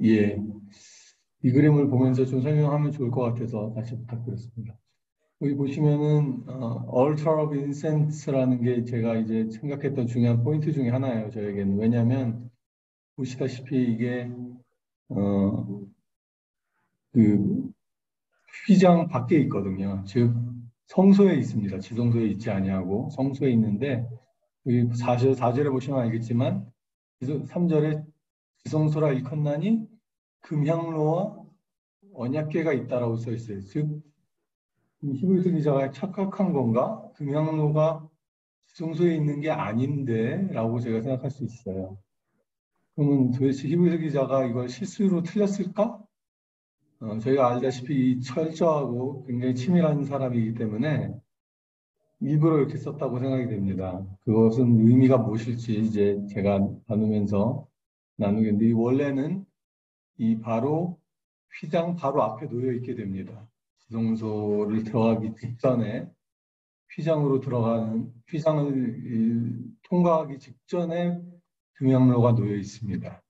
예, 이 그림을 보면서 좀 설명하면 좋을 것 같아서 다시 부탁드렸습니다. 여기 보시면은 Altar of Incense라는 게 제가 이제 생각했던 중요한 포인트 중에 하나예요, 저에게는. 왜냐하면 보시다시피 이게 어, 그 휘장 밖에 있거든요. 즉 성소에 있습니다. 지성소에 있지 아니하고 성소에 있는데 여기 4절에 보시면 알겠지만 3절에 지성소라 일컫나니 금향로와 언약궤가 있다라고 써 있어요. 즉 히브리서 기자가 착각한 건가? 금향로가 지성소에 있는 게 아닌데 라고 제가 생각할 수 있어요. 그러면 도대체 히브리서 기자가 이걸 실수로 틀렸을까? 저희가 알다시피 이 철저하고 굉장히 치밀한 사람이기 때문에 일부러 이렇게 썼다고 생각이 됩니다. 그것은 의미가 무엇일지 이제 제가 나누면서 나누겠는데 원래는 이 바로 휘장 바로 앞에 놓여 있게 됩니다. 지성소를 들어가기 직전에 휘장으로 들어가는 휘장을 통과하기 직전에 금양로가 놓여 있습니다.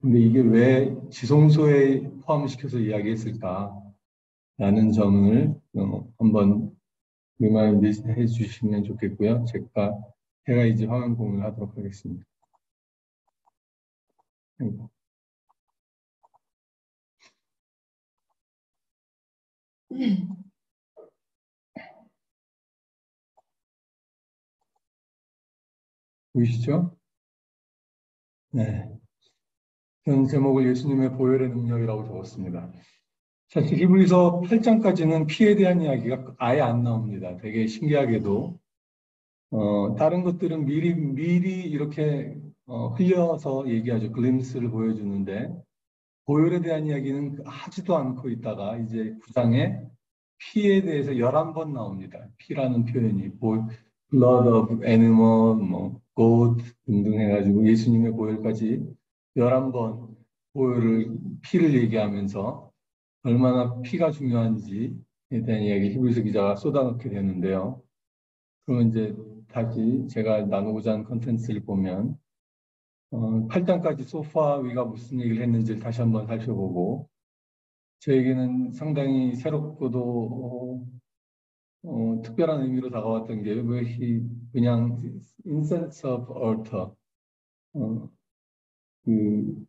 근데 이게 왜 지성소에 포함시켜서 이야기했을까라는 점을 한번 리마인드 해 주시면 좋겠고요. 제가 이제 화면 공유를 하도록 하겠습니다. 보이시죠? 네. 저는 제목을 예수님의 보혈의 능력이라고 적었습니다. 사실 히브리서 8장까지는 피에 대한 이야기가 아예 안 나옵니다. 되게 신기하게도 다른 것들은 미리 이렇게 흘려서 얘기하죠. 글림스를 보여주는데 보혈에 대한 이야기는 하지도 않고 있다가 이제 9장에 피에 대해서 11번 나옵니다. 피라는 표현이 blood of animal, 뭐 goat 등등 해가지고 예수님의 보혈까지 11번 피를 얘기하면서 얼마나 피가 중요한지에 대한 이야기 히브리서 기자가 쏟아넣게 되는데요. 그러면 이제 다시 제가 나누고자 하는 컨텐츠를 보면 8장까지 소파 위가 무슨 얘기를 했는지를 다시 한번 살펴보고 저에게는 상당히 새롭고도 특별한 의미로 다가왔던 게 왜 그냥 incense of altar 그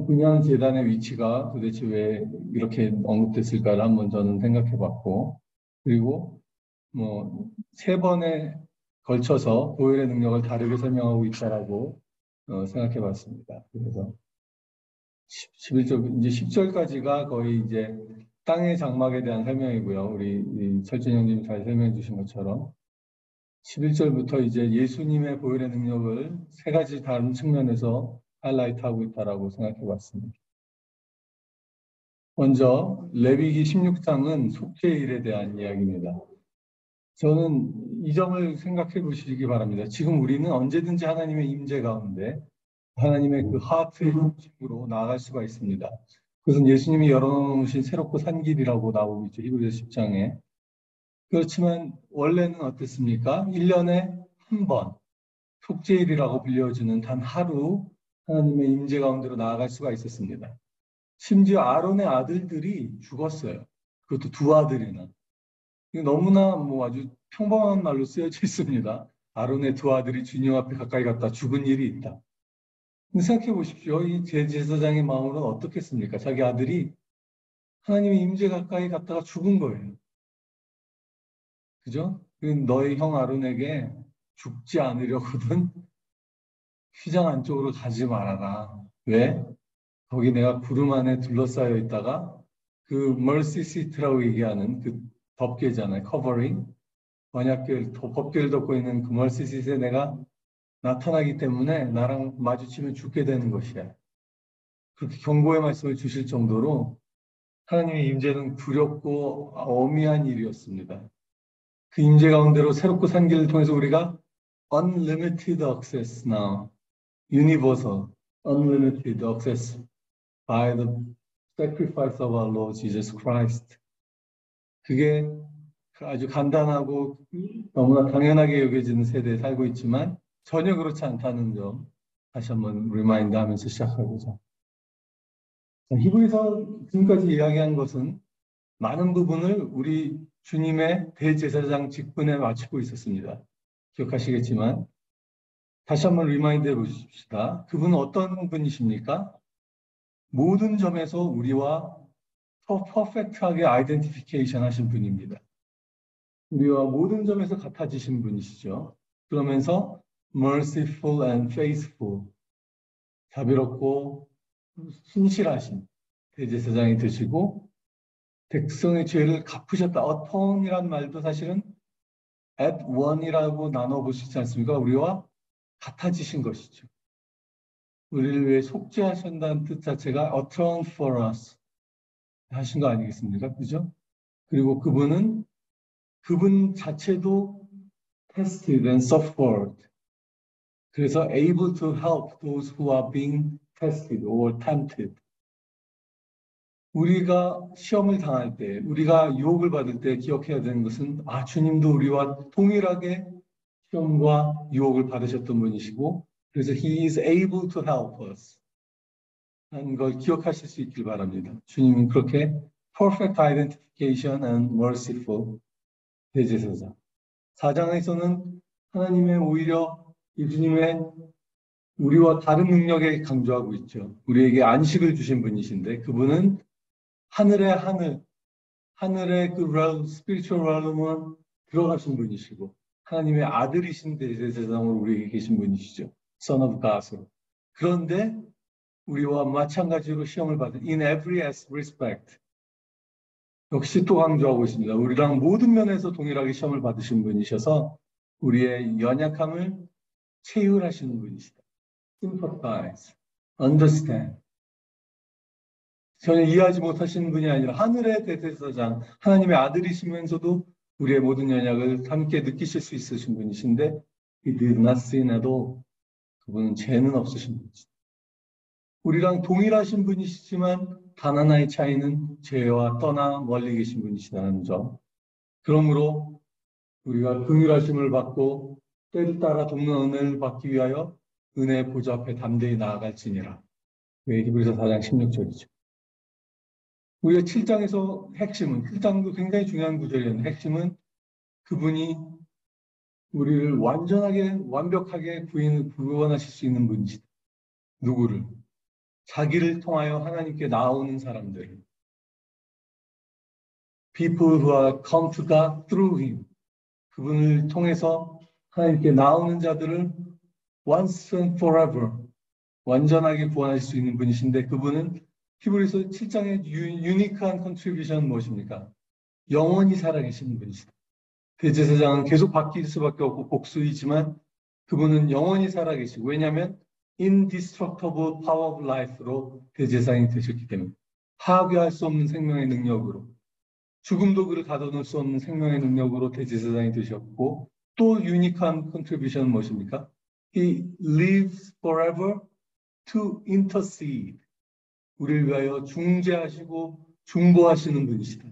분향 재단의 위치가 도대체 왜 이렇게 언급됐을까를 한번 저는 생각해봤고 그리고 뭐 세 번에 걸쳐서 보혈의 능력을 다르게 설명하고 있다라고 생각해봤습니다. 그래서 11절 이제 10절까지가 거의 이제 땅의 장막에 대한 설명이고요. 우리 철진 형님이 잘 설명해 주신 것처럼 11절부터 이제 예수님의 보혈의 능력을 세 가지 다른 측면에서 하이라이트하고 있다라고 생각해 봤습니다. 먼저 레위기 16장은 속죄일에 대한 이야기입니다. 저는 이 점을 생각해 보시기 바랍니다. 지금 우리는 언제든지 하나님의 임재 가운데 하나님의 그 하트의 중심으로 나아갈 수가 있습니다. 그것은 예수님이 열어놓으신 새롭고 산 길이라고 나오고 있죠. 히브리서 10장에. 그렇지만 원래는 어땠습니까? 1년에 한 번, 속죄일이라고 불려주는 단 하루 하나님의 임재 가운데로 나아갈 수가 있었습니다. 심지어 아론의 아들들이 죽었어요. 그것도 두 아들이나. 이거 너무나 뭐 아주 평범한 말로 쓰여져 있습니다. 아론의 두 아들이 주님 앞에 가까이 갔다 죽은 일이 있다. 근데 생각해 보십시오. 이 제사장의 마음은 어떻겠습니까? 자기 아들이 하나님의 임재 가까이 갔다가 죽은 거예요. 그죠? 너희 형 아론에게 죽지 않으려거든 휘장 안쪽으로 가지 말아라. 왜? 거기 내가 구름 안에 둘러싸여 있다가 그 mercy seat라고 얘기하는 그 덮개잖아요. covering. 언약궤를 덮개를 덮고 있는 그 mercy seat에 내가 나타나기 때문에 나랑 마주치면 죽게 되는 것이야. 그렇게 경고의 말씀을 주실 정도로 하나님의 임재는 두렵고 어미한 일이었습니다. 그 임재 가운데로 새롭고 산 길을 통해서 우리가 unlimited access now, universal, unlimited access by the sacrifice of our Lord Jesus Christ. 그게 아주 간단하고 너무나 당연하게 여겨지는 세대에 살고 있지만 전혀 그렇지 않다는 점. 다시 한번 리마인드 하면서 시작하고자. 히브리서 지금까지 이야기한 것은 많은 부분을 우리 주님의 대제사장 직분에 맞추고 있었습니다. 기억하시겠지만 다시 한번 리마인드 해보십시다. 그분은 어떤 분이십니까? 모든 점에서 우리와 더 퍼펙트하게 아이덴티피케이션 하신 분입니다. 우리와 모든 점에서 같아지신 분이시죠. 그러면서 merciful and faithful, 자비롭고 신실하신 대제사장이 되시고 백성의 죄를 갚으셨다. atone이란 말도 사실은 at one이라고 나눠보시지 않습니까? 우리와 같아지신 것이죠. 우리를 위해 속죄하신다는 뜻 자체가 atone for us 하신 거 아니겠습니까? 그죠? 그리고 그분 자체도 tested and suffered. 그래서 able to help those who are being tested or tempted. 우리가 시험을 당할 때, 우리가 유혹을 받을 때 기억해야 되는 것은 주님도 우리와 동일하게 시험과 유혹을 받으셨던 분이시고 그래서 He is able to help us 하는 걸 기억하실 수 있길 바랍니다. 주님은 그렇게 perfect identification and merciful 대제사장. 4장에서는 하나님의 오히려 예수님의 우리와 다른 능력에 강조하고 있죠. 우리에게 안식을 주신 분이신데 그분은 하늘의 그 realm, spiritual realm은 들어가신 분이시고 하나님의 아들이신 대제사장으로 우리에게 계신 분이시죠. Son of God으로. 그런데 우리와 마찬가지로 시험을 받은 in every respect 역시 또 강조하고 있습니다. 우리랑 모든 면에서 동일하게 시험을 받으신 분이셔서 우리의 연약함을 체휼하시는 분이시다. sympathize, understand. 전혀 이해하지 못하시는 분이 아니라 하늘의 대제사장, 하나님의 아들이시면서도 우리의 모든 연약을 함께 느끼실 수 있으신 분이신데 He did not sin at all. 그분은 죄는 없으신 분이시다. 우리랑 동일하신 분이시지만 단 하나의 차이는 죄와 떠나 멀리 계신 분이시다는 점. 그러므로 우리가 긍휼하심을 받고 때를 따라 돕는 은혜를 받기 위하여 은혜의 보좌 앞에 담대히 나아갈지니라. 히브리서 4장 16절이죠. 우리가 7장에서 핵심은, 7장도 굉장히 중요한 구절이었는데 핵심은 그분이 우리를 완벽하게 구원하실 수 있는 분이시다. 누구를? 자기를 통하여 하나님께 나오는 사람들. People who are come to God through Him. 그분을 통해서 하나님께 나오는 자들을 once and forever 완전하게 구원하실 수 있는 분이신데 그분은 히브리서 7장의 유니크한 컨트리뷰션은 무엇입니까? 영원히 살아계시는 분이시다. 대제사장은 계속 바뀔 수밖에 없고 복수이지만 그분은 영원히 살아계시고 왜냐하면 indestructible power of life로 대제사장이 되셨기 때문에 파괴할 수 없는 생명의 능력으로 죽음도 그를 가둬놓을 수 없는 생명의 능력으로 대제사장이 되셨고 또 유니크한 컨트리뷰션은 무엇입니까? He lives forever to intercede. 우리를 위하여 중재하시고 중보하시는 분이시다.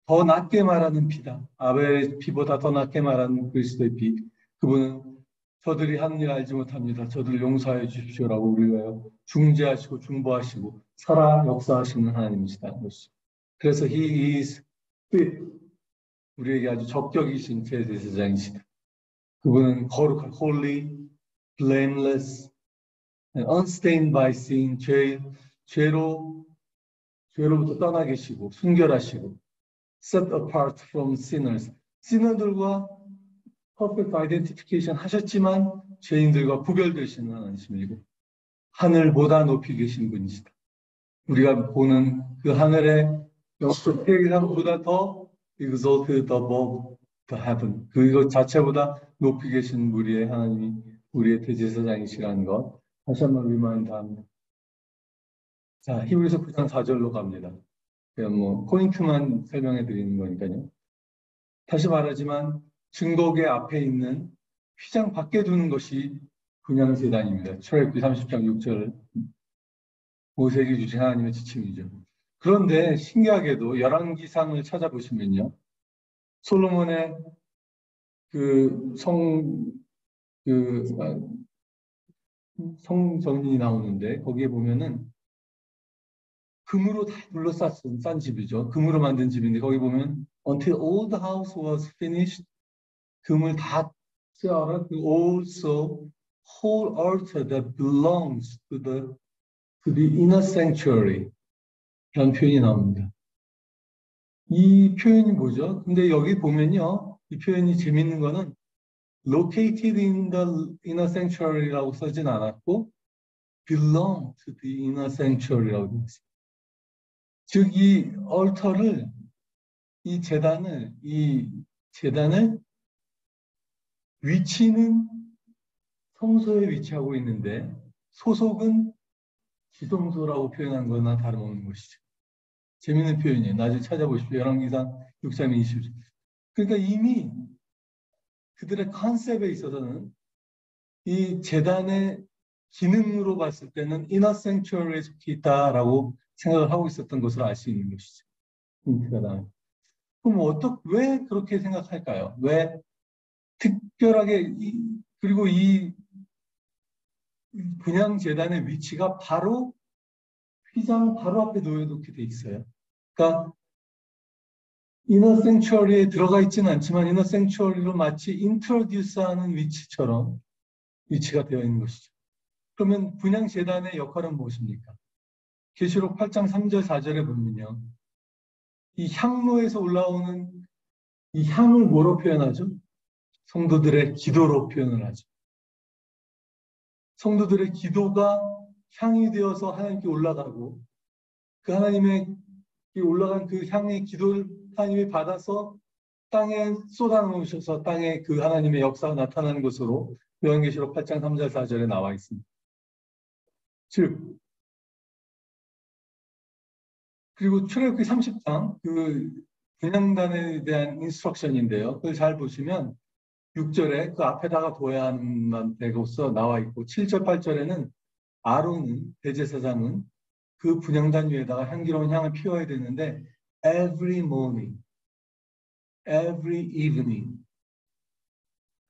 더 낮게 말하는 피다. 아벨의 피보다 더 낮게 말하는 그리스도의 피. 그분은 저들이 하는 일 알지 못합니다. 저들을 용서하여 주십시오라고 우리를 위하여 중재하시고 중보하시고 살아 역사하시는 하나님이시다. 그래서 He is fit. 우리에게 아주 적격이신 대제사장이시다. 그분은 거룩한 holy, blameless, unstained by sin, 죄로부터 떠나 계시고 순결하시고 set apart from sinners. 시너들과 perfect identification 하셨지만 죄인들과 구별되시는 하나님이시고 하늘보다 높이 계신 분이시다. 우리가 보는 그 하늘의 영적 세계상보다 더 exalted above the heaven. 그것 자체보다 높이 계신 우리의 하나님이 우리의 대제사장이시라는 것 다시 한번 리마인드 합니다. 자, 히브리서 9장 4절로 갑니다. 포인트만 설명해 드리는 거니까요. 다시 말하지만 증거계 앞에 있는 휘장 밖에 두는 것이 분향제단입니다. 출애굽기 30장 6절 모세에게 주신 하나님의 지침이죠. 그런데 신기하게도 열왕기상을 찾아보시면요. 솔로몬의 성전이 나오는데 거기에 보면은 금으로 다 둘러싼 집이죠. 금으로 만든 집인데 거기 보면 until all the house was finished 금을 다 쓰아라 그 also whole altar that belongs to the inner sanctuary 라는 표현이 나옵니다. 이 표현이 뭐죠? 근데 여기 보면요. 이 표현이 재밌는 거는 located in the inner sanctuary라고 쓰진 않았고 belong to the inner sanctuary라고 되어 있어요. 즉, 이 재단을 위치는 성소에 위치하고 있는데 소속은 지성소라고 표현한 거나 다름없는 것이죠. 재밌는 표현이에요. 나중에 찾아보십시오. 열왕기상 6장 20절. 그러니까 이미 그들의 컨셉에 있어서는 이 재단의 기능으로 봤을 때는 이너 생츄어리에 속해 있다라고 생각을 하고 있었던 것으로 알 수 있는 것이죠. 그럼 왜 그렇게 생각할까요? 왜 특별하게 그리고 이 분향 재단의 위치가 바로 휘장 바로 앞에 놓여놓게 돼 있어요. 그러니까 이너 생츄어리에 들어가 있지는 않지만 이너 생츄어리로 마치 인트로듀스하는 위치처럼 위치가 되어 있는 것이죠. 그러면 분향 재단의 역할은 무엇입니까? 계시록 8장 3절 4절에 보면요. 이 향로에서 올라오는 이 향을 뭐로 표현하죠? 성도들의 기도로 표현을 하죠. 성도들의 기도가 향이 되어서 하나님께 올라가고 그 하나님의 올라간 그 향의 기도를 하나님이 받아서 땅에 쏟아놓으셔서 땅에 그 하나님의 역사가 나타나는 것으로 요한계시록 8장 3절 4절에 나와 있습니다. 즉 그리고 출애굽기 30장 그 분향단에 대한 인스트럭션인데요. 그걸 잘 보시면 6절에 그 앞에다가 둬야 하는 데고서 나와 있고 7절 8절에는 아론은 대제사장은 그 분향단 위에다가 향기로운 향을 피워야 되는데 every morning, every evening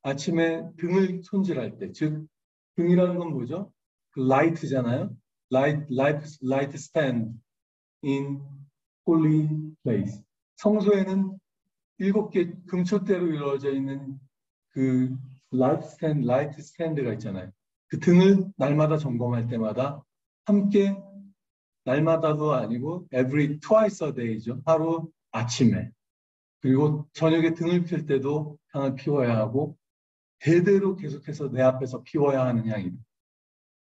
아침에 등을 손질할 때, 즉 등이라는 건 뭐죠? 그 라이트잖아요. light stand in holy place. 성소에는 7개 금초대로 이루어져 있는 그 라이트 스탠드가 있잖아요. 그 등을 날마다 점검할 때마다 함께 날마다도 아니고 every twice a day죠. 하루 아침에. 그리고 저녁에 등을 필 때도 향을 피워야 하고 대대로 계속해서 내 앞에서 피워야 하는 향입니다.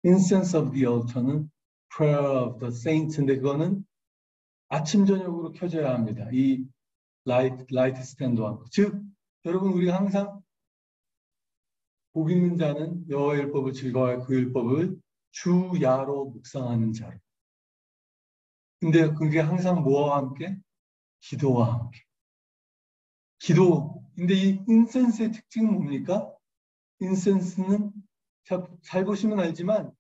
Incense of the altar는 Prayer of the Saints인데 그거는 아침 저녁으로 켜져야 합니다. 이 라이트 스탠드와 즉 여러분 우리가 항상 복 있는 자는 여호와의 율법을 즐거워하여 그 율법을 주야로 묵상하는 자로. 근데 그게 항상 뭐와 함께? 기도와 함께. 기도. 근데 이 인센스의 특징은 뭡니까? 인센스는 잘 보시면 알지만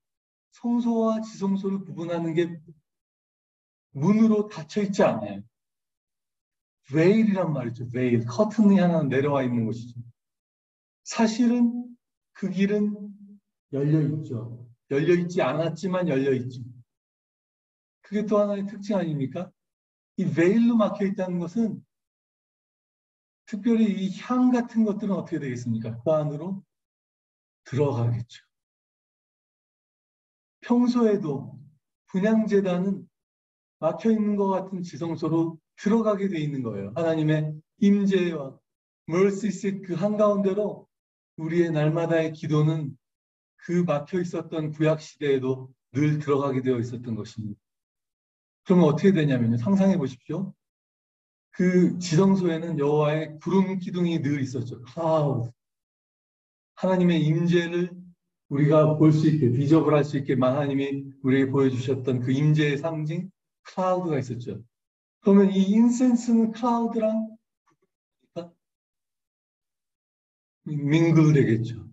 성소와 지성소를 구분하는 게 문으로 닫혀 있지 않아요. 베일이란 말이죠. 베일. 커튼이 하나 내려와 있는 것이죠. 사실은 그 길은 열려 있죠. 열려 있지 않았지만 열려 있죠. 그게 또 하나의 특징 아닙니까? 이 베일로 막혀 있다는 것은 특별히 이 향 같은 것들은 어떻게 되겠습니까? 그 안으로 들어가겠죠. 평소에도 분향제단은 막혀 있는 것 같은 지성소로 들어가게 돼 있는 거예요. 하나님의 임재와 mercy 그 한가운데로 우리의 날마다의 기도는 그 막혀 있었던 구약 시대에도 늘 들어가게 되어 있었던 것입니다. 그러면 어떻게 되냐면요. 상상해 보십시오. 그 지성소에는 여호와의 구름 기둥이 늘 있었죠. 클라우드. 하나님의 임재를 우리가 볼 수 있게, 비접을 할 수 있게 하나님이 우리에게 보여주셨던 그 임재의 상징 클라우드가 있었죠. 그러면 이 인센스는 클라우드랑 밍글되겠죠.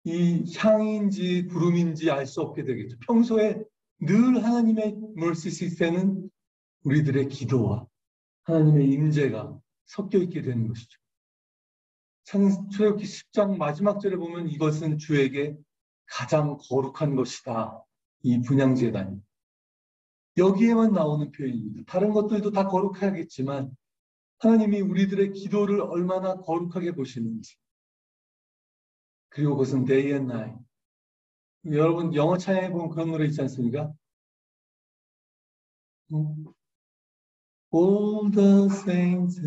이 향인지 구름인지 알 수 없게 되겠죠. 평소에 늘 하나님의 멀시 시스템은 우리들의 기도와 하나님의 임재가 섞여 있게 되는 것이죠. 출애굽기 10장 마지막 절에 보면 이것은 주에게 가장 거룩한 것이다. 이 분향제단이. 여기에만 나오는 표현입니다. 다른 것들도 다 거룩하겠지만 하나님이 우리들의 기도를 얼마나 거룩하게 보시는지. 그리고 그것은 day and night. 여러분 영어 찬양에 보면 그런 노래 있지 않습니까? All the saints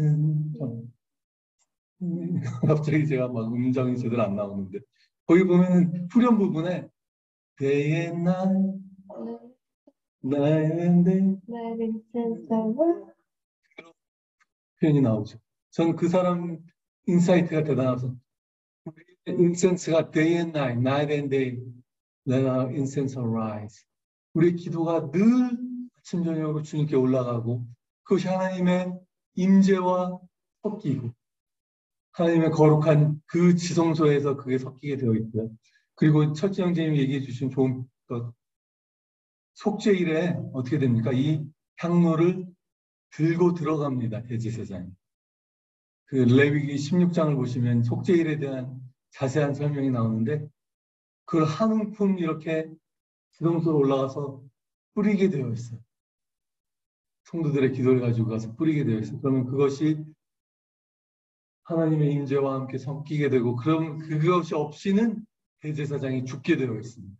갑자기 제가 막 음정이 제대로 안 나오는데 거기 보면 후렴 부분에 day and night, night and day 표현이 나오죠. 전 그 사람 인사이트가 대단해서 인센스가 day and night, night and day, let our incense arise. 우리의 기도가 늘 아침 저녁으로 주님께 올라가고 그것이 하나님의 임재와 섞이고 하나님의 거룩한 그 지성소에서 그게 섞이게 되어 있고요. 그리고 첫째 형제님이 얘기해 주신 좋은 것, 속죄일에 어떻게 됩니까? 이 향로를 들고 들어갑니다. 대제사장이. 그 레위기 16장을 보시면 속죄일에 대한 자세한 설명이 나오는데 그걸 한 움큼 이렇게 지성소로 올라가서 뿌리게 되어 있어요. 성도들의 기도를 가지고 가서 뿌리게 되어 있어요. 그러면 그것이 하나님의 임재와 함께 섞이게 되고 그럼 그것이 없이는 대제사장이 죽게 되어 있습니다.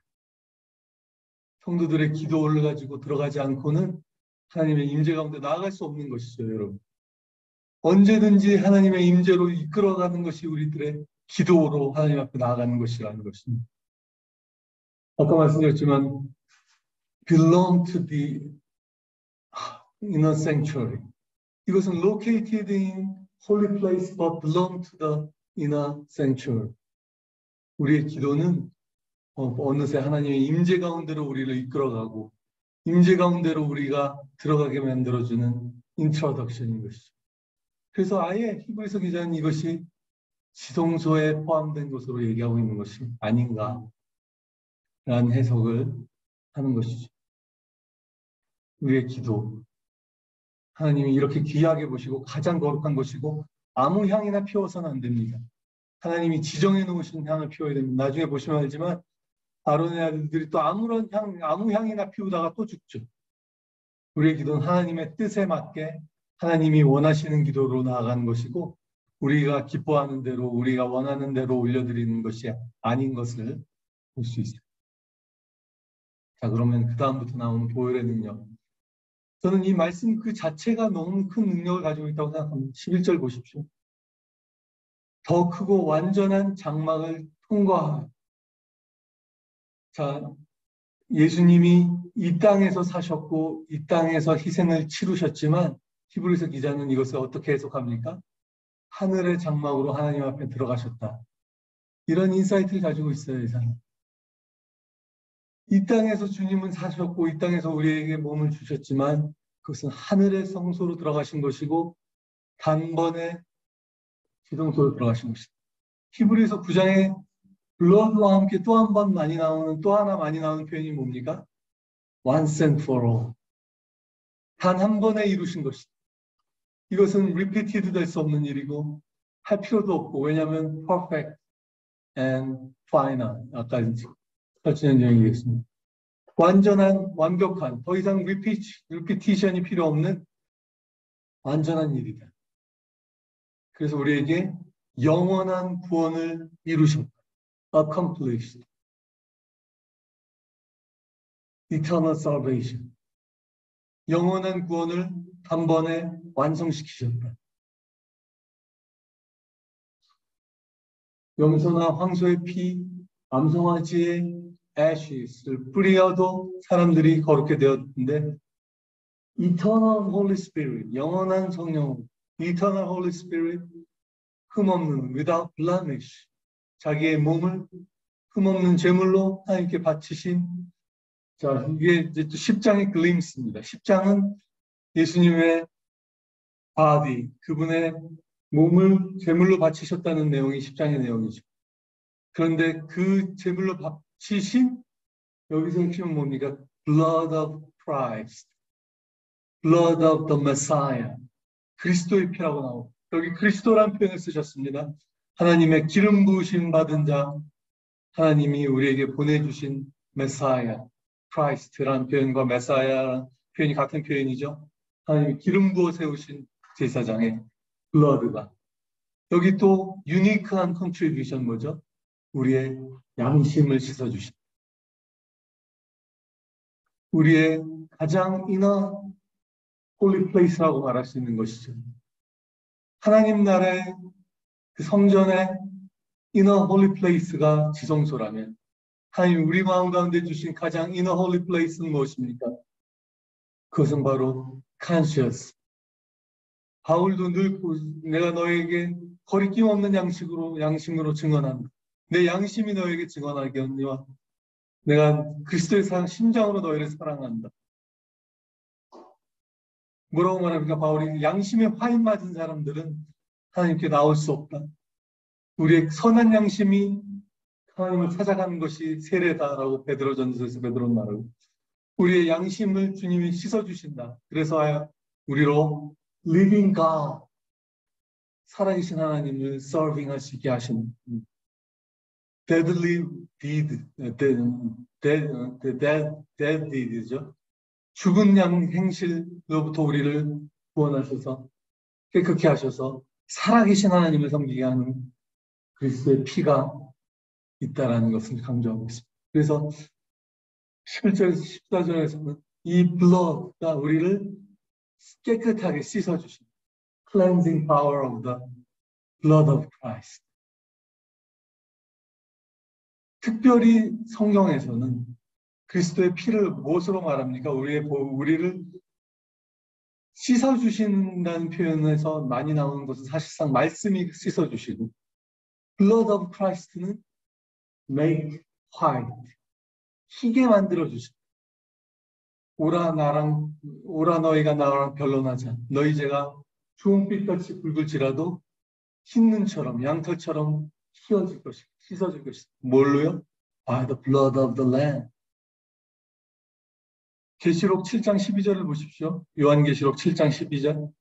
성도들의 기도를 가지고 들어가지 않고는 하나님의 임재 가운데 나아갈 수 없는 것이죠, 여러분. 언제든지 하나님의 임재로 이끌어가는 것이 우리들의 기도로 하나님 앞에 나아가는 것이라는 것입니다. 아까 말씀드렸지만 belong to the inner sanctuary. 이것은 located in holy place but belong to the inner sanctuary. 우리의 기도는 어느새 하나님의 임재 가운데로 우리를 이끌어가고 임재 가운데로 우리가 들어가게 만들어주는 introduction인 것이죠. 그래서 아예 히브리서 기자는 이것이 지성소에 포함된 것으로 얘기하고 있는 것이 아닌가라는 해석을 하는 것이죠. 우리의 기도, 하나님이 이렇게 귀하게 보시고 가장 거룩한 것이고 아무 향이나 피워서는 안 됩니다. 하나님이 지정해 놓으신 향을 피워야 됩니다. 나중에 보시면 알지만 아론의 아들들이 또 아무 향이나 피우다가 또 죽죠. 우리의 기도는 하나님의 뜻에 맞게 하나님이 원하시는 기도로 나아가는 것이고 우리가 기뻐하는 대로 우리가 원하는 대로 올려드리는 것이 아닌 것을 볼 수 있어요. 자, 그러면 그 다음부터 나오는 보혈의 능력. 저는 이 말씀 그 자체가 너무 큰 능력을 가지고 있다고 생각합니다. 11절 보십시오. 더 크고 완전한 장막을 통과하여. 자, 예수님이 이 땅에서 사셨고 이 땅에서 희생을 치르셨지만 히브리서 기자는 이것을 어떻게 해석합니까? 하늘의 장막으로 하나님 앞에 들어가셨다. 이런 인사이트를 가지고 있어요, 이 사람. 이 땅에서 주님은 사셨고 이 땅에서 우리에게 몸을 주셨지만 그것은 하늘의 성소로 들어가신 것이고 단번에 지성소로 들어가신 것이다. 히브리서 9장에 블러드와 함께 또 한 번 많이 나오는 또 하나 많이 나오는 표현이 뭡니까? Once and for all. 단 한 번에 이루신 것이다. 이것은 repeated 될 수 없는 일이고 할 필요도 없고 왜냐하면 perfect and final. 아까 설치는 얘기했습니다. 완전한, 완벽한, 더 이상 repetition이 필요 없는 완전한 일이다. 그래서 우리에게 영원한 구원을 이루셨다. Accomplished. Eternal salvation. 영원한 구원을 단번에 완성시키셨다. 염소나 황소의 피, 암송아지의 ashes를 뿌리어도 사람들이 거룩게 되었는데 Eternal Holy Spirit, 영원한 성령, Eternal Holy Spirit, 흠없는, without blemish, 자기의 몸을 흠없는 제물로 하나님께 바치신. 자, 이게 이제 또 10장의 글림스입니다. 10장은 예수님의 body, 그분의 몸을 제물로 바치셨다는 내용이 10장의 내용이죠. 그런데 그 제물로 바치신 여기서 핵심은 뭡니까? Blood of Christ, Blood of the Messiah, 그리스도의 피라고 나오고 여기 그리스도란 표현을 쓰셨습니다. 하나님의 기름 부으심 받은 자, 하나님이 우리에게 보내주신 메사야, 크라이스트라는 표현과 메사야라는 표현이 같은 표현이죠. 하나님이 기름 부어 세우신 제사장의 블러드가. 여기 또 유니크한 컨트리뷰션 뭐죠? 우리의 양심을 씻어주신, 우리의 가장 이너 홀리 플레이스라고 말할 수 있는 것이죠. 하나님 나라의 그 성전의 이너 홀리 플레이스가 지성소라면 하나님 우리 마음 가운데 주신 가장 이너 홀리 플레이스는 무엇입니까? 그것은 바로 conscious. 바울도 늘 내가 너에게 거리낌 없는 양심으로 증언한다. 내 양심이 너에게 증언하겠니와 내가 그리스도의 심장으로 너희를 사랑한다. 뭐라고 말합니까? 바울이 양심에 화인 맞은 사람들은 하나님께 나올 수 없다. 우리의 선한 양심이 하나님을 찾아가는 것이 세례다라고 베드로전서에서 베드로는 말하고 우리의 양심을 주님이 씻어주신다. 그래서 우리로 living God, 살아계신 하나님을 serving 할 수 있게 하신 deadly deed, dead deed죠. 죽은 양 행실로부터 우리를 구원하셔서 깨끗게 하셔서 살아계신 하나님을 섬기게 하는 그리스도의 피가 있다라는 것을 강조하고 있습니다. 그래서 11절에서 14절에서는 이 blood가 우리를 깨끗하게 씻어주십니다. Cleansing power of the blood of Christ. 특별히 성경에서는 그리스도의 피를 무엇으로 말합니까? 우리를 씻어주신다는 표현에서 많이 나오는 것은 사실상 말씀이 씻어주시고 blood of Christ는 make white, 희게 만들어주십니다. 오라 너희가 나랑 변론하자. 너희 죄가 주홍빛같이 붉을지라도 흰 눈처럼 양털처럼 씻어질 것이다. 뭘로요? By the blood of the Lamb. 계시록 7장 12절을 보십시오. 요한계시록 7장 12절.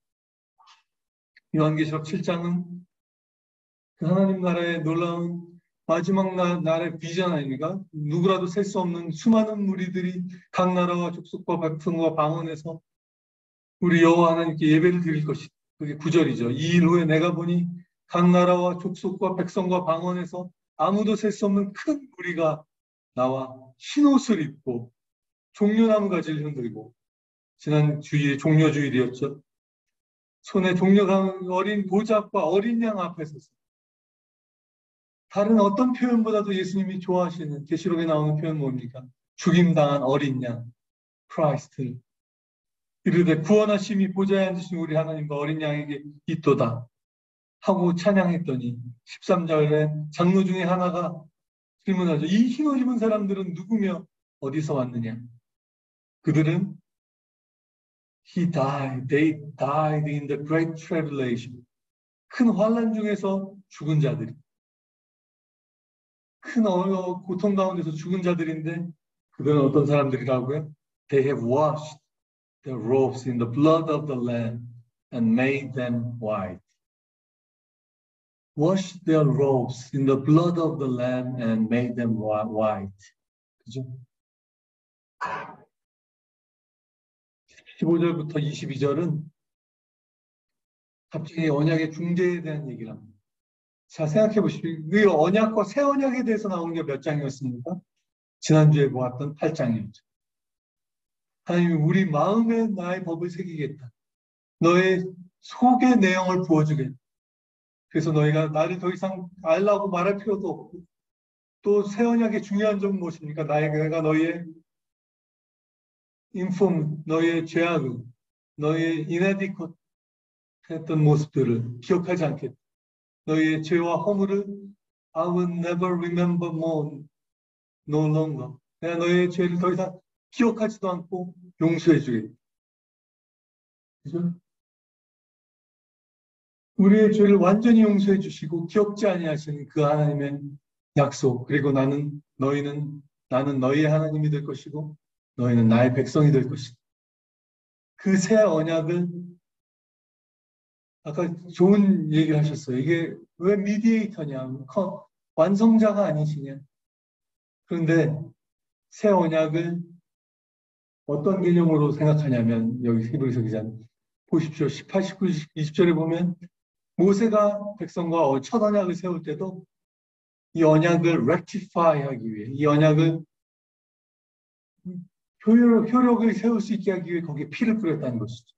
요한계시록 7장은 그 하나님 나라의 놀라운 마지막 날의 비전 아닙니까? 누구라도 셀 수 없는 수많은 무리들이 각 나라와 족속과 백성과 방언에서 우리 여호와 하나님께 예배를 드릴 것이다. 그게 9절이죠. 이 일 후에 내가 보니 각 나라와 족속과 백성과 방언에서 아무도 셀 수 없는 큰 무리가 나와 흰옷을 입고 종려나무 가지를 흔들고, 지난 주일이 종려주일이었죠. 손에 종려가 어린 보좌과 어린 양 앞에 서서 다른 어떤 표현보다도 예수님이 좋아하시는 계시록에 나오는 표현 뭡니까? 죽임당한 어린 양 크라이스트 이르되 구원하심이 보좌에 앉으신 우리 하나님과 어린 양에게 있도다 하고 찬양했더니 13절에 장로 중에 하나가 질문하죠. 이 흰옷 입은 사람들은 누구며 어디서 왔느냐? 그들은 they died in the great tribulation. 큰 환난 중에서 죽은 자들이. 큰 고통 가운데서 죽은 자들인데 그들은 어떤 사람들이라고요? They have washed their robes in the blood of the Lamb and made them white. Washed their robes in the blood of the Lamb and made them white. 그죠? 15절부터 22절은 갑자기 언약의 중재에 대한 얘기를 합니다. 자, 생각해 보십시오. 그 언약과 새 언약에 대해서 나온 게 몇 장이었습니까? 지난주에 보았던 8장이었죠. 하나님, 우리 마음에 나의 법을 새기겠다. 너의 속의 내용을 부어주겠다. 그래서 너희가 나를 더 이상 알라고 말할 필요도 없고, 또 새 언약의 중요한 점은 무엇입니까? 내가 너희의 너희의 죄악을, 너희의 inadequate 했던 모습들을 기억하지 않겠다. 너희의 죄와 허물을 I will never remember more, no longer. 내가 너희의 죄를 더 이상 기억하지도 않고 용서해 주겠다. 그죠? 우리의 죄를 완전히 용서해 주시고 기억지 아니하시는 그 하나님의 약속. 그리고 나는 너희의 하나님이 될 것이고 너희는 나의 백성이 될 것이다. 그 새 언약을 아까 좋은 얘기를 하셨어요. 이게 왜 미디에이터냐? 완성자가 아니시냐? 그런데 새 언약을 어떤 개념으로 생각하냐면 여기 히브리서 기자는 보십시오. 18, 19, 20절에 보면 모세가 백성과 첫 언약을 세울 때도 이 언약을 rectify 하기 위해 이 언약을 효력을 세울 수 있게 하기 위해 거기에 피를 뿌렸다는 것이죠.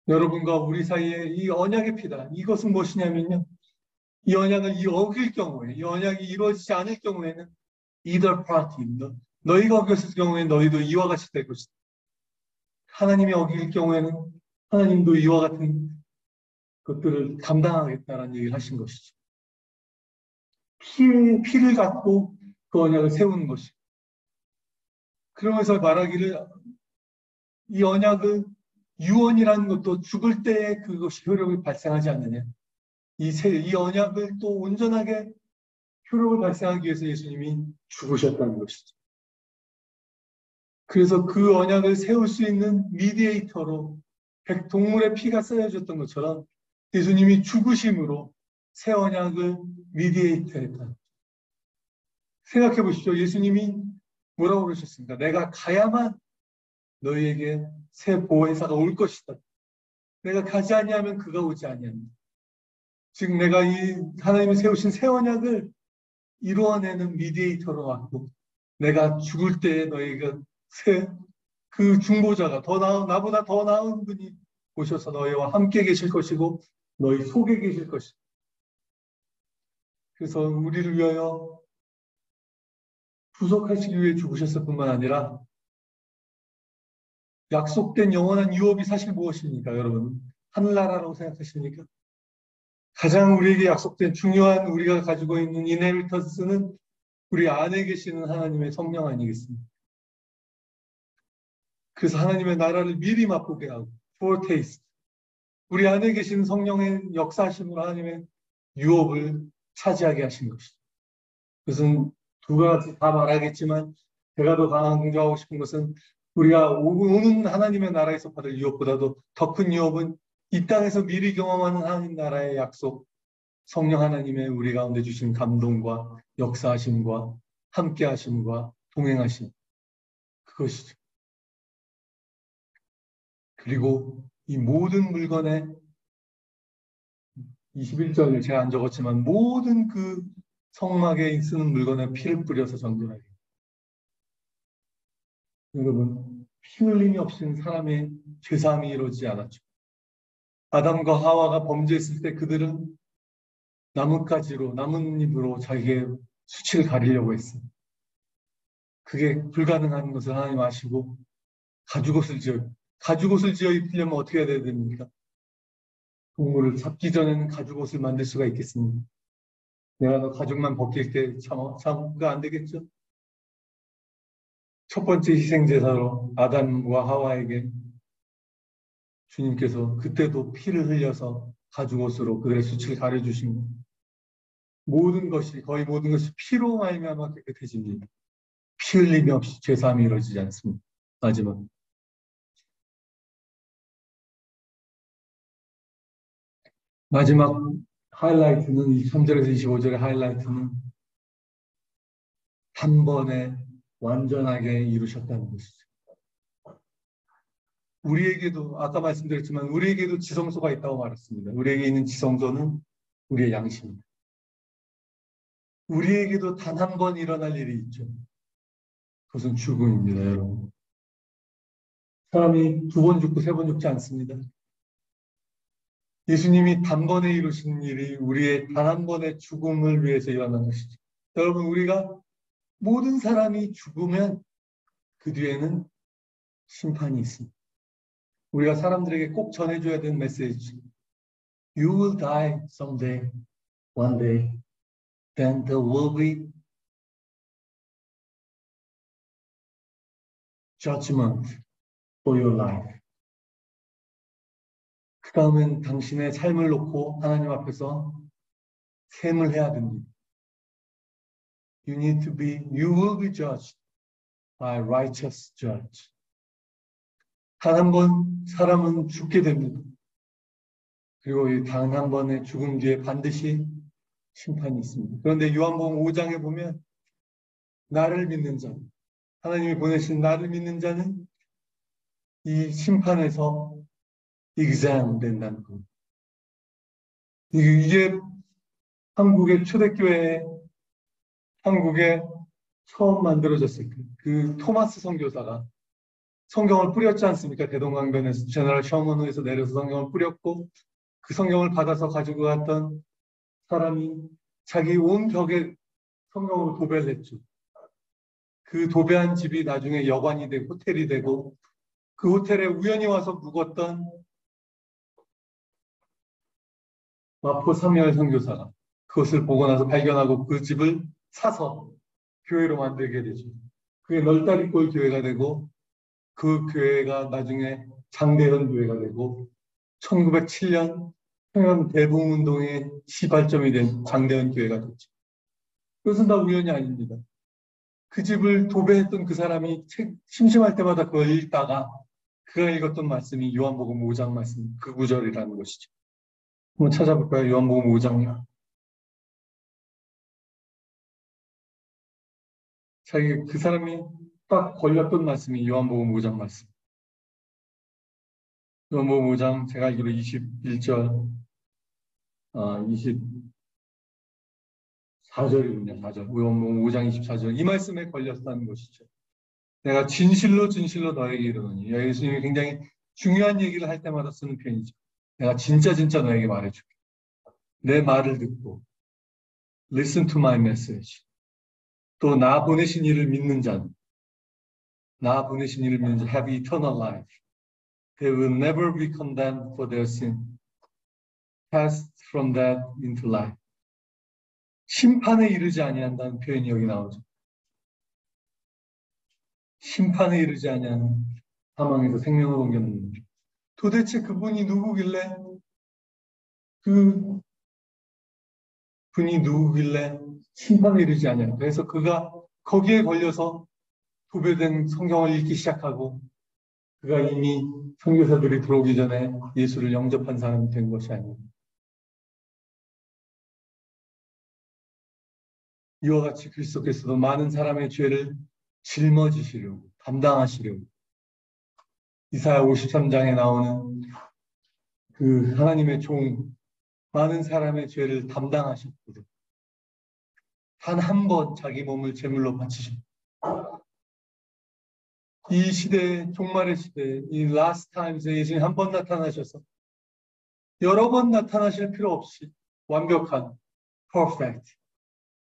여러분과 우리 사이에 이 언약의 피다. 이것은 무엇이냐면요. 이 언약을 어길 경우에, 이 언약이 이루어지지 않을 경우에는 either party, 너희가 어겼을 경우에 너희도 이와 같이 될 것이다. 하나님이 어길 경우에는 하나님도 이와 같은 것들을 감당하겠다라는 얘기를 하신 것이죠. 피를 갖고 그 언약을 세우는 것이. 그러면서 말하기를 이 언약은 유언이라는 것도 죽을 때에 그것이 효력이 발생하지 않느냐. 이 언약을 또 온전하게 효력을 발생하기 위해서 예수님이 죽으셨다는 것이죠. 그래서 그 언약을 세울 수 있는 미디에이터로 동물의 피가 쓰여졌던 것처럼 예수님이 죽으심으로 새 언약을 미디에이터했다. 생각해 보십시오. 예수님이 뭐라고 그러셨습니까? 내가 가야만 너희에게 새 보혜사가 올 것이다. 내가 가지 아니하면 그가 오지 아니한다. 즉 내가 이 하나님이 세우신 새 언약을 이루어내는 미디에이터로 왔고 내가 죽을 때에 너희가 그 중보자가 나보다 더 나은 분이 오셔서 너희와 함께 계실 것이고 너희 속에 계실 것이다. 그래서 우리를 위하여 구속하시기 위해 죽으셨을 뿐만 아니라 약속된 영원한 유업이 사실 무엇입니까, 여러분? 하늘나라라고 생각하십니까? 가장 우리에게 약속된 중요한 우리가 가지고 있는 이네리턴스는 우리 안에 계시는 하나님의 성령 아니겠습니까? 그래서 하나님의 나라를 미리 맛보게 하고 foretaste 우리 안에 계신 성령의 역사하심으로 하나님의 유업을 차지하게 하신 것이죠. 그것은 두 가지 다 말하겠지만 제가 더 강조하고 싶은 것은 우리가 오는 하나님의 나라에서 받을 유업보다도 더 큰 유업은 이 땅에서 미리 경험하는 하나님 나라의 약속, 성령 하나님의 우리 가운데 주신 감동과 역사하심과 함께하심과 동행하심 그것이죠. 그리고 이 모든 물건에 21절을 제가 안 적었지만 모든 그 성막에 쓰는 물건에 피를 뿌려서 정결하게. 여러분, 피 흘림이 없이는 사람의 죄사함이 이루어지지 않았죠. 아담과 하와가 범죄했을 때 그들은 나뭇가지로, 나뭇잎으로 자기의 수치를 가리려고 했어요. 그게 불가능한 것을 하나님 아시고 가죽옷을 지어 입히려면 어떻게 해야 됩니까? 동물을 잡기 전에는 가죽옷을 만들 수가 있겠습니까? 내가 너 가죽만 벗길 때 그거 안 되겠죠? 첫 번째 희생제사로 아담과 하와에게 주님께서 그때도 피를 흘려서 가죽옷으로 그들의 수치를 가려주신 것. 거의 모든 것이 피로 말미암아 깨끗해집니다. 피 흘림이 없이 죄사함이 이루어지지 않습니다. 마지막 하이라이트는 23절에서 25절의 하이라이트는 단번에 완전하게 이루셨다는 것이죠. 우리에게도 아까 말씀드렸지만 우리에게도 지성소가 있다고 말했습니다. 우리에게 있는 지성소는 우리의 양심입니다. 우리에게도 단 한 번 일어날 일이 있죠. 그것은 죽음입니다, 여러분. 사람이 두 번 죽고 세 번 죽지 않습니다. 예수님이 단번에 이루신 일이 우리의 단 한 번의 죽음을 위해서 일어난 것이죠. 여러분, 우리가 모든 사람이 죽으면 그 뒤에는 심판이 있습니다. 우리가 사람들에게 꼭 전해줘야 되는 메시지. You will die someday, one day. Then there will be judgment for your life. 그 다음엔 당신의 삶을 놓고 하나님 앞에서 셈을 해야 됩니다. You will be judged by righteous judge. 단 한 번 사람은 죽게 됩니다. 그리고 이 단 한 번의 죽음 뒤에 반드시 심판이 있습니다. 그런데 요한복음 5장에 보면 나를 믿는 자, 하나님이 보내신 나를 믿는 자는 이 심판에서 exam 된다는 겁니다. 이게 한국의 초대교회, 한국에 처음 만들어졌을 때, 그 토마스 선교사가 성경을 뿌렸지 않습니까? 대동강변에서 제너럴 셔먼호에서 내려서 성경을 뿌렸고 그 성경을 받아서 가지고 갔던 사람이 자기 온 벽에 성경으로 도배를 했죠. 그 도배한 집이 나중에 여관이 되고 호텔이 되고 그 호텔에 우연히 와서 묵었던 마포 삼열 선교사가 그것을 보고 나서 발견하고 그 집을 사서 교회로 만들게 되죠. 그게 널다리골 교회가 되고 그 교회가 나중에 장대현 교회가 되고 1907년 평양 대붕운동의 시발점이 된 장대현 교회가 됐죠. 그것은 다 우연이 아닙니다. 그 집을 도배했던 그 사람이 심심할 때마다 그걸 읽다가 그가 읽었던 말씀이 요한복음 5장 말씀, 그 구절이라는 것이죠. 한번 찾아볼까요? 요한복음 5장이요. 그 사람이 딱 걸렸던 말씀이 요한복음 5장 말씀. 요한복음 5장 제가 알기로 21절, 24절이군요. 4절. 요한복음 5장 24절. 이 말씀에 걸렸다는 것이죠. 내가 진실로 진실로 너에게 이르노니. 예수님이 굉장히 중요한 얘기를 할 때마다 쓰는 표현이죠. 내가 진짜 너에게 말해줄게. 내 말을 듣고 listen to my message. 또 나 보내신 이를 믿는 자는 나 보내신 이를 믿는 자 have eternal life. They will never be condemned for their sin. Passed from death into life. 심판에 이르지 아니한다는 표현이 여기 나오죠. 심판에 이르지 아니하는 사망에서 생명을 옮겼는 도대체 그분이 누구길래 그 분이 누구길래 심판에 이르지 아니하는 그래서 그가 거기에 걸려서 도배된 성경을 읽기 시작하고 그가 이미 선교사들이 들어오기 전에 예수를 영접한 사람이 된 것이 아닙니다. 이와 같이 그리스도께서도 많은 사람의 죄를 짊어지시려고 담당하시려고 이사야 53장에 나오는 그 하나님의 종 많은 사람의 죄를 담당하셨거든. 단 한 번 자기 몸을 제물로 바치셨고 이 시대에 종말의 시대에 이 last times에 예수님 한 번 나타나셔서 여러 번 나타나실 필요 없이 완벽한 perfect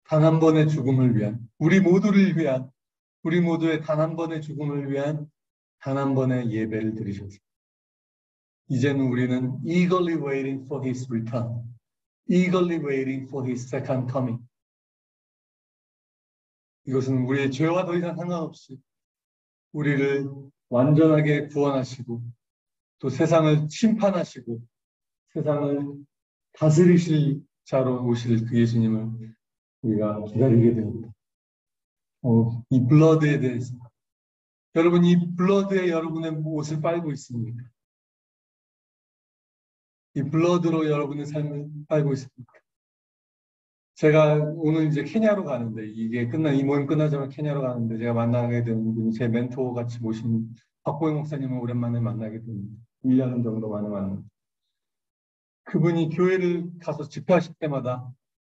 단 한 번의 죽음을 위한 우리 모두를 위한 우리 모두의 단 한 번의 죽음을 위한 단 한 번의 예배를 드리셔서 이제는 우리는 eagerly waiting for his return, eagerly waiting for his second coming. 이것은 우리의 죄와 더 이상 상관없이 우리를 완전하게 구원하시고 또 세상을 심판하시고 세상을 다스리실 자로 오실 그 예수님을 우리가 기다리게 됩니다. 이 블러드에 대해서 여러분 이 블러드에 여러분의 옷을 빨고 있습니까? 이 블러드로 여러분의 삶을 빨고 있습니까? 제가 오늘 이제 케냐로 가는데 이 모임 끝나자마자 케냐로 가는데 제가 만나게 된 분이 제 멘토 같이 모신 박보영 목사님을 오랜만에 만나게 됩니다. 1년 정도 만에 만납니다. 그분이 교회를 가서 집회하실 때마다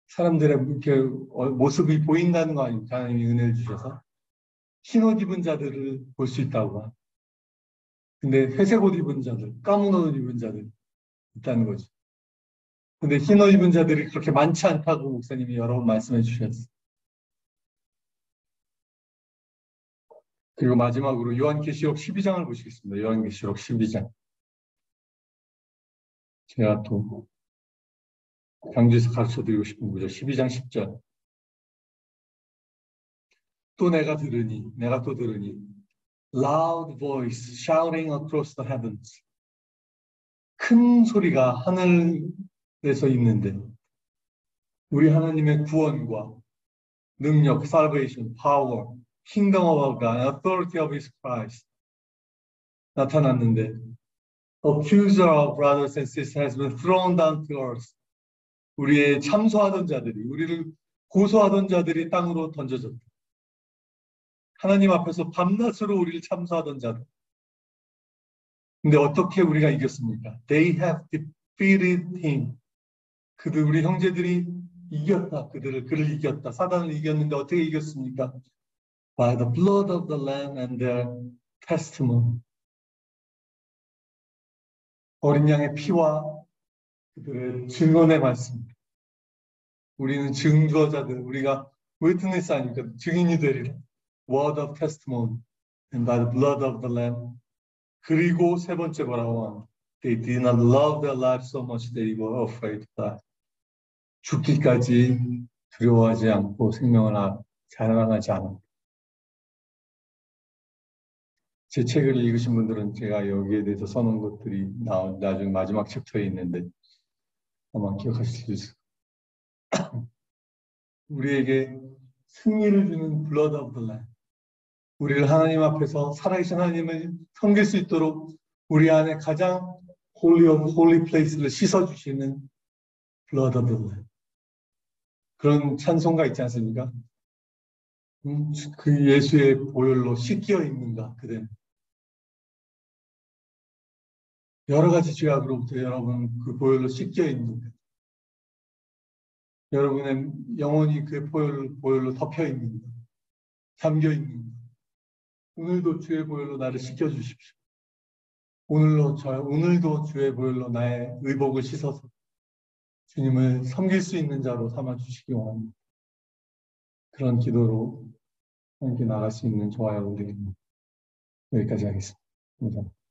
사람들의 이렇게 모습이 보인다는 거 아닙니까? 하나님이 은혜를 주셔서 흰 옷 입은 자들을 볼 수 있다고. 근데 회색 옷 입은 자들, 까만 옷 입은 자들 있다는 거죠. 근데 흰 옷 입은 자들이 그렇게 많지 않다고 목사님이 여러 번 말씀해 주셨어요. 그리고 마지막으로 요한계시록 12장을 보시겠습니다. 요한계시록 12장. 제가 또 강조해서 가르쳐드리고 싶은 구절 12장 10절. 또 내가 또 들으니 loud voice shouting across the heavens. 큰 소리가 하늘에서 있는데 우리 하나님의 구원과 능력, salvation, power, kingdom of our God, authority of His Christ 나타났는데 accuser of brothers and sisters has been thrown down to earth. 우리의 참소하던 자들이, 우리를 고소하던 자들이 땅으로 던져졌다. 하나님 앞에서 밤낮으로 우리를 참소하던 자들. 근데 어떻게 우리가 이겼습니까? They have defeated him. 우리 형제들이 이겼다. 그를 이겼다. 사단을 이겼는데 어떻게 이겼습니까? By the blood of the Lamb and their testimony. 어린 양의 피와 그들의 증언의 말씀. 우리는 증거자들, 우리가 witness 아닙니까? 증인이 되리라. Word of testimony and by the blood of the Lamb. 그리고 세 번째 뭐라고 하면 They did not love their lives so much that they were afraid to die. 죽기까지 두려워하지 않고 생명을 자랑하지 않았다. 제 책을 읽으신 분들은 제가 여기에 대해서 써놓은 것들이 나중 마지막 챕터에 있는데 아마 기억하실 수 있을 거예요. 우리에게 승리를 주는 blood of the Lamb. 우리를 하나님 앞에서 살아계신 하나님을 섬길 수 있도록 우리 안에 가장 holy of holy place를 씻어주시는 blood of the Lamb. 그런 찬송가 있지 않습니까? 그 예수의 보혈로 씻겨 있는가 그대는. 여러 가지 죄악으로부터 여러분 그 보혈로 씻겨 있는가. 여러분의 영혼이 그 보혈로 덮여 있는가. 잠겨 있는가. 오늘도 주의 보혈로 나를 씻겨 주십시오. 오늘도 주의 보혈로 나의 의복을 씻어서 주님을 섬길 수 있는 자로 삼아 주시기 원합니다. 그런 기도로 함께 나갈 수 있는 저와 여러분들입니다. 여기까지 하겠습니다. 감사합니다.